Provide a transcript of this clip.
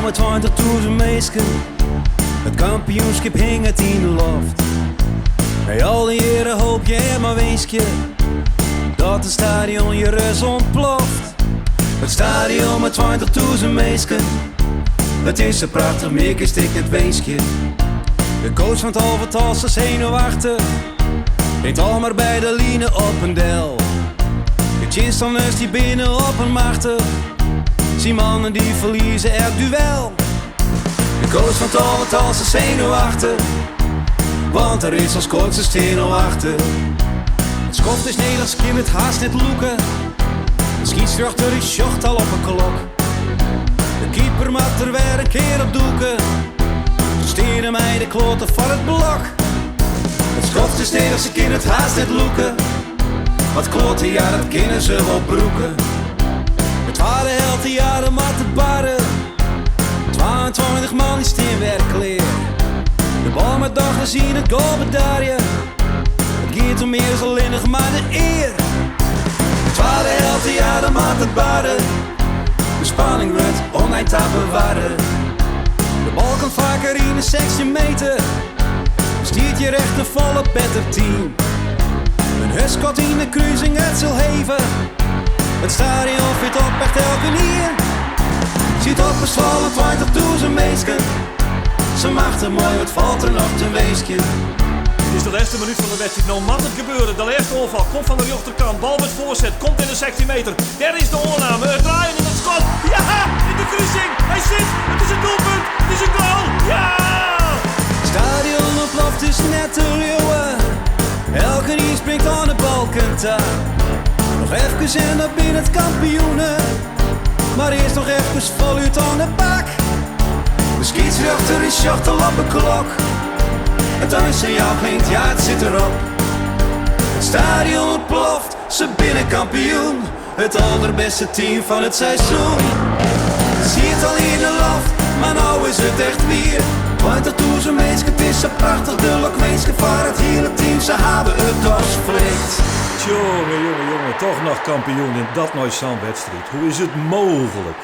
met 20.000 meisken. Het kampioenschap hing het in de loft. Bij al die heren hoop je maar weeskje dat het stadion je rus ontploft. Het stadion met 20.000 meisken. Het is een prachtig meerkenstik het weeskje. De coach van het Alvertal is zenuwachtig. Deed al maar bij de line op een del. De chinstanners die binnen op een machtig. Zie mannen die verliezen elk duel. De coach van het Alvertal is zenuwachtig. Want er is als coach een steen achter. Het schoft is Nederlands kind het haast net loeken. De schiedsrechter is sjocht al op een klok. De keeper maakt er weer een keer op doeken. Ze steren mij de kloten van het blok. Het schoft is Nederlands kind het haast net loeken. Wat kloten, ja dat kennen ze wel broeken. Het waren helte jaren met het barren. 22 man die steen werkleer. De bal met dag gezien het goal bedarje. Het gaat om meer zo linnig maar de eer. Het waren helte jaren met het barren. De spanning wordt oneind te bewaren. De bal kan vaker in een 16 meter. Stiert je recht een volle petter team. Een huskot in de kruising het zal heven. Het stadion vindt op echt elke nier. Ziet op een zwalle 20.000 meisken. Ze maakt er mooi, wat valt er nog te weeskje. Het is de laatste minuut van de wedstrijd. Nou mag het gebeuren. De eerste oorval komt van de rechterkant. Bal met voorzet. Komt in de 16 meter. Daar is de oorname. Het draaien in het schot. Ja! In de kruising. Hij zit. Het is een doelpunt. Het is een goal. Ja! Stadion ontploft is net te leeuwen. Elke die springt aan de balkentaar. Nog even en dan binnen het kampioenen. Maar eerst nog even voluit aan de bak. De scheidsrechter is sjocht al op een klok. Het eindsignaal klinkt, ja het zit erop. Het stadion ontploft, ze binnen kampioen. Het allerbeste team van het seizoen. Zie het al in de loft, maar nou is het echt weer. 20.000 mensen, het is zo prachtig, de lokweeske van het hele team. Ze hebben het doorspreekt. Jongen, toch nog kampioen in dat mooie zo'n wedstrijd. Hoe is het mogelijk?